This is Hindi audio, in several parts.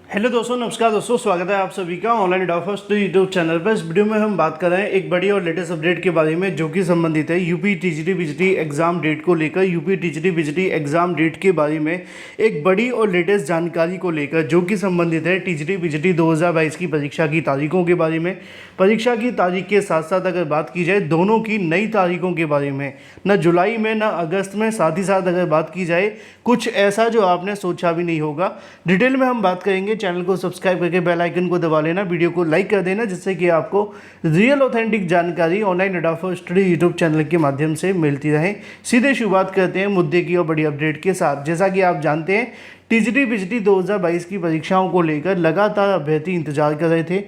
हेलो दोस्तों, नमस्कार दोस्तों, स्वागत है आप सभी का ऑनलाइन डॉफर्स यूट्यूब चैनल पर। इस वीडियो में हम बात कर रहे हैं एक बड़ी और लेटेस्ट अपडेट के बारे में जो कि संबंधित है UP TGT PGT exam date को लेकर। UP TGT PGT exam date के बारे में एक बड़ी और लेटेस्ट जानकारी को लेकर जो कि संबंधित है टीजीटी बीजीटी 2022 की परीक्षा की तारीखों के बारे में। परीक्षा की तारीख के साथ साथ अगर बात की जाए दोनों की नई तारीखों के बारे में, न जुलाई में न अगस्त में, साथ ही साथ अगर बात की जाए कुछ ऐसा जो आपने सोचा भी नहीं होगा। डिटेल में हम बात करेंगे। चैनल को सब्सक्राइब करके बेल आइकन को दबा लेना, वीडियो को लाइक कर देना, जिससे कि आपको रियल ऑथेंटिक जानकारी ऑनलाइन अडाफर स्टडी यूट्यूब चैनल के माध्यम से मिलती रहे। सीधे शुरुआत करते हैं मुद्दे की और बड़ी अपडेट के साथ। जैसा कि आप जानते हैं टीजीटी बीजीटी 2022 की परीक्षाओं को लेकर लगातार अभ्यर्थी इंतजार कर रहे थे।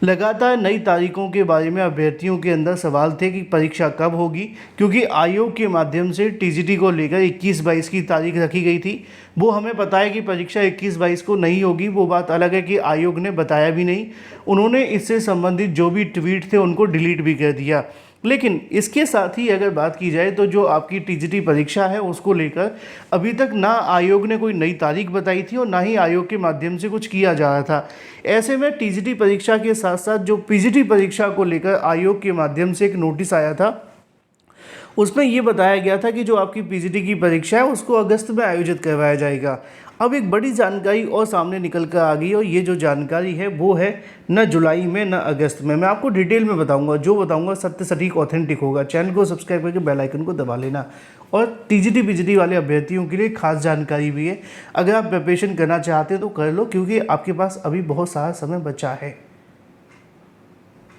लगातार नई तारीखों के बारे में अभ्यर्थियों के अंदर सवाल थे कि परीक्षा कब होगी, क्योंकि आयोग के माध्यम से टीजीटी को लेकर 21-22 की तारीख रखी गई थी। वो हमें पता है कि परीक्षा 21-22 को नहीं होगी, वो बात अलग है कि आयोग ने बताया भी नहीं। उन्होंने इससे संबंधित जो भी ट्वीट थे उनको डिलीट भी कर दिया। लेकिन इसके साथ ही अगर बात की जाए तो जो आपकी टीजीटी परीक्षा है उसको लेकर अभी तक ना आयोग ने कोई नई तारीख बताई थी और ना ही आयोग के माध्यम से कुछ किया जा रहा था। ऐसे में टीजीटी परीक्षा के साथ साथ जो पीजीटी परीक्षा को लेकर आयोग के माध्यम से एक नोटिस आया था, उसमें ये बताया गया था कि जो आपकी पीजीटी की परीक्षा है उसको अगस्त में आयोजित करवाया जाएगा। अब एक बड़ी जानकारी और सामने निकल कर आ गई और ये जो जानकारी है वो है न जुलाई में न अगस्त में। मैं आपको डिटेल में बताऊंगा, जो बताऊंगा सत्य सटीक ऑथेंटिक होगा। चैनल को सब्सक्राइब करके बेल आइकन को दबा लेना। और टीजीटी पीजीटी वाले अभ्यर्थियों के लिए खास जानकारी भी है। अगर आप प्रिपरेशन करना चाहते हैं तो कर लो, क्योंकि आपके पास अभी बहुत सारा समय बचा है।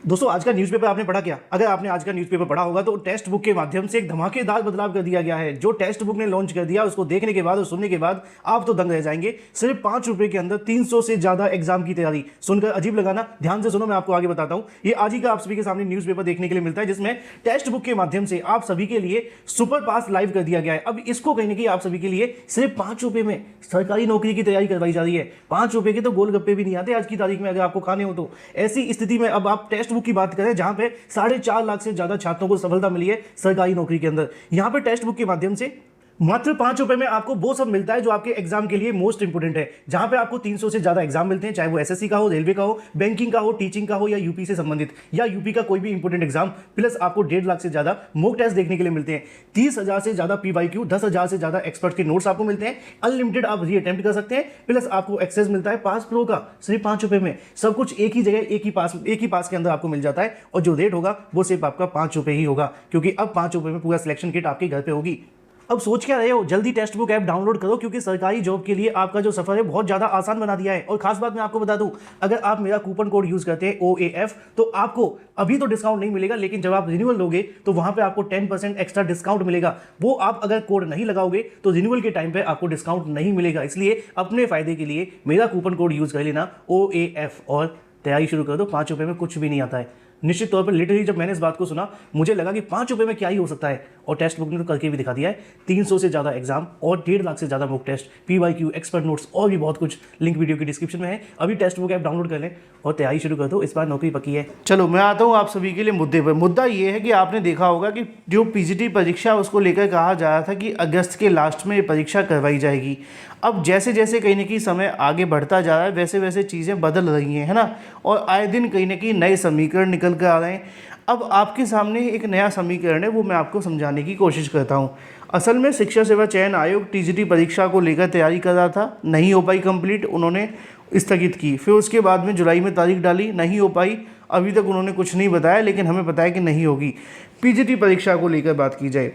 दोस्तों, आज का न्यूज़पेपर आपने पढ़ा क्या? अगर आपने आज का न्यूज़पेपर पढ़ा होगा तो टेक्स्ट बुक के माध्यम से एक धमाकेदार बदलाव कर दिया गया है। जो टेक्स्ट बुक ने लॉन्च कर दिया उसको देखने के बाद और सुनने के बाद आप तो दंग रह जाएंगे। सिर्फ 5 रुपए के अंदर 300 से ज्यादा एग्जाम की तैयारी। सुनकर अजीब लगाना, ध्यान से सुनो, मैं आपको आगे बताता हूं। ये आज ही का आप सभी के सामने न्यूज़पेपर देखने के लिए मिलता है, जिसमें टेक्स्ट बुक के माध्यम से आप सभी के लिए सुपर पास लाइव कर दिया गया है। अब इसको कहने की आप सभी के लिए सिर्फ 5 रुपए में सरकारी नौकरी की तैयारी करवाई जा रही है। 5 रुपए के तो गोलगप्पे भी नहीं आते आज की तारीख में, अगर आपको खाने हो तो। ऐसी स्थिति में अब आप टेक्स्ट बुक की बात करें जहां पे 4.5 लाख से ज्यादा छात्रों को सफलता मिली है सरकारी नौकरी के अंदर। यहां पे टेक्स्ट बुक के माध्यम से मात्र 5 रुपए में आपको वो सब मिलता है जो आपके एग्जाम के लिए मोस्ट इंपोर्टेंट है। जहां पे आपको 300 से ज्यादा एग्जाम मिलते हैं, चाहे वो एसएससी का हो, रेलवे का हो, बैंकिंग का हो, टीचिंग का हो, या यूपी से संबंधित या यूपी का कोई भी इंपोर्टेंट एग्जाम। प्लस आपको 1.5 लाख से ज्यादा मॉक टेस्ट देखने के लिए मिलते हैं। 30,000 से ज्यादा पीवाईक्यू, 10,000 से ज्यादा एक्सपर्ट के नोट्स आपको मिलते हैं। अनलिमिटेड आप री अटेम्प्ट कर सकते हैं। प्लस आपको एक्सेस मिलता है पास प्रो का सिर्फ 5 रुपए में। सब कुछ एक ही जगह, एक ही पास के अंदर आपको मिल जाता है। और जो रेट होगा वो सिर्फ आपका 5 रुपए ही होगा, क्योंकि अब 5 रुपए में पूरा सिलेक्शन किट आपके घर पे होगी। अब सोच क्या रहे हो? जल्दी टेक्स्ट बुक ऐप डाउनलोड करो, क्योंकि सरकारी जॉब के लिए आपका जो सफर है बहुत ज्यादा आसान बना दिया है। और खास बात मैं आपको बता दूं, अगर आप मेरा कूपन कोड यूज करते हैं OAF, तो आपको अभी तो डिस्काउंट नहीं मिलेगा, लेकिन जब आप रिन्यूअल लोगे तो वहां पे आपको 10% एक्स्ट्रा डिस्काउंट मिलेगा। वो आप अगर कोड नहीं लगाओगे तो रिन्यूअल के टाइम पे आपको डिस्काउंट नहीं मिलेगा। इसलिए अपने फायदे के लिए मेरा कूपन कोड यूज कर लेना OAF और तैयारी शुरू कर दो। 5 रुपए में कुछ भी नहीं आता है। निश्चित तौर पर लिटरली जब मैंने इस बात को सुना मुझे लगा कि 5 रुपए में क्या ही हो सकता है, और टेक्स्ट बुक ने तो करके भी दिखा दिया है। 300 से ज्यादा एग्जाम और 1.5 लाख से ज्यादा mock test, PYQ, expert notes और भी बहुत कुछ। लिंक वीडियो की डिस्क्रिप्शन में है। अभी टेक्स्ट बुक ऐप डाउनलोड कर लें और तैयारी शुरू कर दो। इस बार नौकरी पक्की है। चलो मैं आता हूँ आप सभी के लिए मुद्दे पर। मुद्दा ये है कि आपने देखा होगा कि जो पीजीटी परीक्षा उसको लेकर कहा जा रहा था कि अगस्त के लास्ट में ये परीक्षा करवाई जाएगी। अब जैसे जैसे कहीं ना कहीं समय आगे बढ़ता जा रहा है वैसे वैसे चीज़ें बदल रही हैं, है ना। और आए दिन कहीं ना कहीं नए समीकरण निकल कर आ रहे हैं। अब आपके सामने एक नया समीकरण है, वो मैं आपको समझाने की कोशिश करता हूँ। असल में शिक्षा सेवा चयन आयोग टीजीटी परीक्षा को लेकर तैयारी कर रहा था, नहीं हो पाई कंप्लीट, उन्होंने स्थगित की। फिर उसके बाद में जुलाई में तारीख डाली, नहीं हो पाई। अभी तक उन्होंने कुछ नहीं बताया, लेकिन हमें बताया कि नहीं होगी। पीजीटी परीक्षा को लेकर बात की जाए,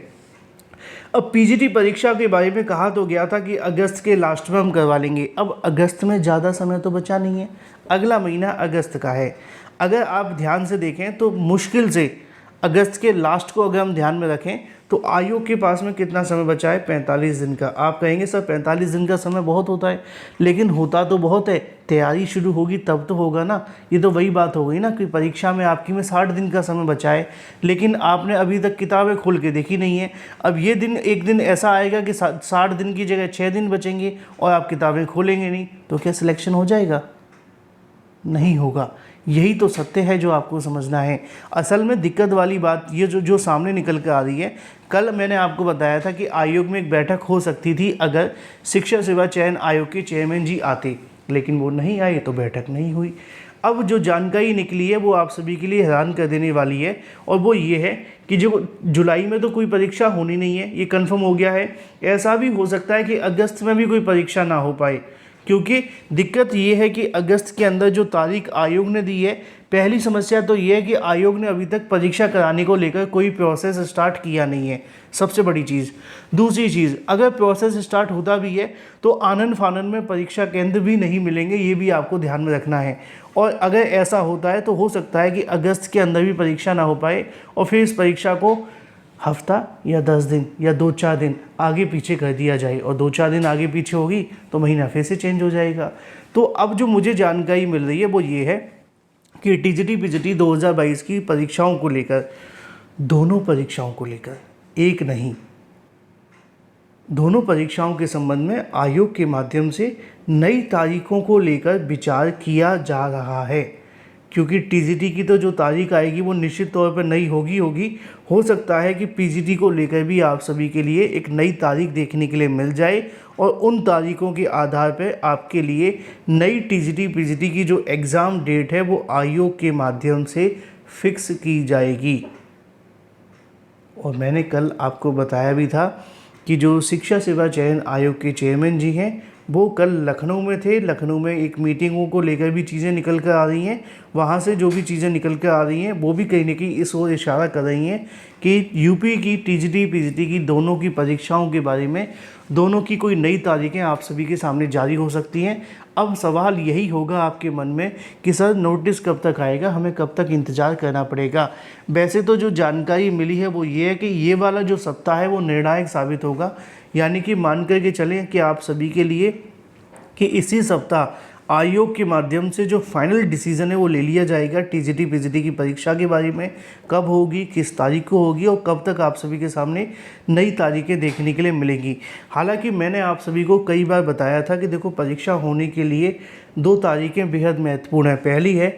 अब पीजीटी परीक्षा के बारे में कहा तो गया था कि अगस्त के लास्ट में हम करवा लेंगे। अब अगस्त में ज़्यादा समय तो बचा नहीं है, अगला महीना अगस्त का है। अगर आप ध्यान से देखें तो मुश्किल से अगस्त के लास्ट को अगर हम ध्यान में रखें तो आयोग के पास में कितना समय बचा है? 45 दिन का। आप कहेंगे सर 45 दिन का समय बहुत होता है, लेकिन होता तो बहुत है। तैयारी शुरू होगी तब तो होगा ना। ये तो वही बात हो गई ना कि परीक्षा में आपकी में 60 दिन का समय बचा है, लेकिन आपने अभी तक किताबें खोल के देखी नहीं है। अब ये दिन एक दिन ऐसा आएगा कि 60 दिन की जगह 6 दिन बचेंगे और आप किताबें खोलेंगे नहीं, तो क्या सिलेक्शन हो जाएगा? नहीं होगा। यही तो सत्य है जो आपको समझना है। असल में दिक्कत वाली बात ये जो सामने निकल कर आ रही है, कल मैंने आपको बताया था कि आयोग में एक बैठक हो सकती थी अगर शिक्षा सेवा चयन आयोग के चेयरमैन जी आते। लेकिन वो नहीं आए तो बैठक नहीं हुई। अब जो जानकारी निकली है वो आप सभी के लिए हैरान कर देने वाली है, और वो ये है कि जो जुलाई में तो कोई परीक्षा होनी नहीं है, ये कंफर्म हो गया है। ऐसा भी हो सकता है कि अगस्त में भी कोई परीक्षा ना हो पाए, क्योंकि दिक्कत ये है कि अगस्त के अंदर जो तारीख आयोग ने दी है, पहली समस्या तो ये है कि आयोग ने अभी तक परीक्षा कराने को लेकर कोई प्रोसेस स्टार्ट किया नहीं है, सबसे बड़ी चीज़। दूसरी चीज़, अगर प्रोसेस स्टार्ट होता भी है तो आनन फानन में परीक्षा केंद्र भी नहीं मिलेंगे, ये भी आपको ध्यान में रखना है। और अगर ऐसा होता है तो हो सकता है कि अगस्त के अंदर भी परीक्षा ना हो पाए, और फिर इस परीक्षा को हफ्ता या 10 दिन या 2-4 दिन आगे पीछे कर दिया जाए, और 2-4 दिन आगे पीछे होगी तो महीना फिर से चेंज हो जाएगा। तो अब जो मुझे जानकारी मिल रही है वो ये है कि टीजीटी पीजीटी 2022 की परीक्षाओं को लेकर, दोनों परीक्षाओं को लेकर, एक नहीं, दोनों परीक्षाओं के संबंध में आयोग के माध्यम से नई तारीखों को लेकर विचार किया जा रहा है। क्योंकि टीजीटी की तो जो तारीख आएगी वो निश्चित तौर पर नई होगी। हो सकता है कि पीजीटी को लेकर भी आप सभी के लिए एक नई तारीख देखने के लिए मिल जाए, और उन तारीखों के आधार पर आपके लिए नई टीजीटी पीजीटी की जो एग्ज़ाम डेट है वो आयोग के माध्यम से फिक्स की जाएगी। और मैंने कल आपको बताया भी था कि जो शिक्षा सेवा चयन आयोग के चेयरमैन जी हैं वो कल लखनऊ में थे। लखनऊ में एक मीटिंगों को लेकर भी चीज़ें निकल कर आ रही हैं, वहाँ से जो भी चीज़ें निकल कर आ रही हैं वो भी कहीं ना कहीं इस ओर इशारा कर रही हैं कि यूपी की टीजीटी पीजीटी की दोनों की परीक्षाओं के बारे में, दोनों की कोई नई तारीखें आप सभी के सामने जारी हो सकती हैं। अब सवाल यही होगा आपके मन में कि सर नोटिस कब तक आएगा, हमें कब तक इंतज़ार करना पड़ेगा। वैसे तो जो जानकारी मिली है वो ये है कि ये वाला जो सप्ताह है वो निर्णायक साबित होगा, यानी कि मान करके चलें कि आप सभी के लिए कि इसी सप्ताह आयोग के माध्यम से जो फाइनल डिसीजन है वो ले लिया जाएगा टीजीटी पीजीटी की परीक्षा के बारे में, कब होगी, किस तारीख को होगी, और कब तक आप सभी के सामने नई तारीखें देखने के लिए मिलेंगी। हालांकि मैंने आप सभी को कई बार बताया था कि देखो, परीक्षा होने के लिए 2 तारीखें बेहद महत्वपूर्ण है। पहली है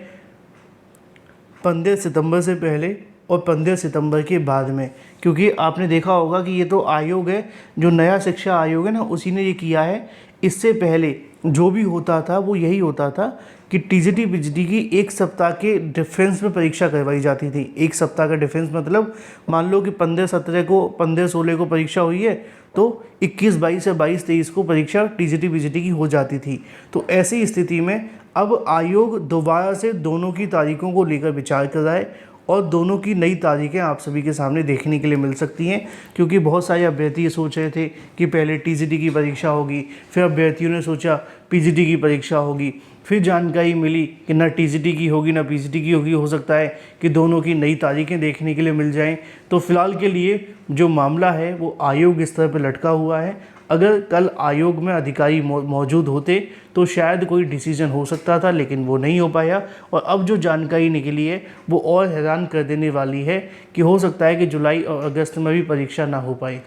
15 सितंबर से पहले और 15 सितंबर के बाद में, क्योंकि आपने देखा होगा कि ये तो आयोग है, जो नया शिक्षा आयोग है ना, उसी ने ये किया है। इससे पहले जो भी होता था वो यही होता था कि टीजीटी पीजीटी की 1 सप्ताह के डिफरेंस में परीक्षा करवाई जाती थी। 1 सप्ताह का डिफरेंस मतलब मान लो कि 15-17 को, 15-16 को परीक्षा हुई है तो 21-22 या 22-23 को परीक्षा टीजीटी पीजीटी की हो जाती थी। तो ऐसी स्थिति में अब आयोग दोबारा से दोनों की तारीखों को लेकर विचार कर रहा है, और दोनों की नई तारीखें आप सभी के सामने देखने के लिए मिल सकती हैं। क्योंकि बहुत सारे अभ्यर्थी ये सोच रहे थे कि पहले टीजीटी की परीक्षा होगी, फिर अभ्यर्थियों ने सोचा पीजीटी की परीक्षा होगी, फिर जानकारी मिली कि ना टीजीटी की होगी ना पीजीटी की होगी। हो सकता है कि दोनों की नई तारीखें देखने के लिए मिल जाएं। तो फिलहाल के लिए जो मामला है वो आयोग स्तर पर लटका हुआ है। अगर कल आयोग में अधिकारी मौजूद होते तो शायद कोई डिसीजन हो सकता था, लेकिन वो नहीं हो पाया। और अब जो जानकारी निकली है वो और हैरान कर देने वाली है कि हो सकता है कि जुलाई और अगस्त में भी परीक्षा ना हो पाए।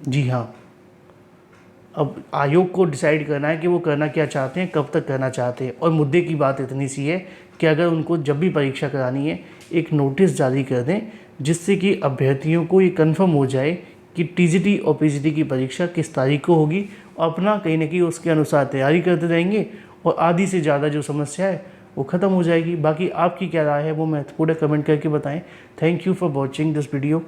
जी हाँ, अब आयोग को डिसाइड करना है कि वो करना क्या चाहते हैं, कब तक करना चाहते हैं। और मुद्दे की बात इतनी सी है कि अगर उनको जब भी परीक्षा करानी है एक नोटिस जारी कर दें, जिससे कि अभ्यर्थियों को ये कंफर्म हो जाए कि टीजीटी और पीजीटी की परीक्षा किस तारीख को होगी, और अपना कहीं ना कहीं उसके अनुसार तैयारी करते रहेंगे, और आधी से ज़्यादा जो समस्या है वो ख़त्म हो जाएगी। बाकी आपकी क्या राय है वो महत्वपूर्ण कमेंट करके बताएं। Thank you for watching this video.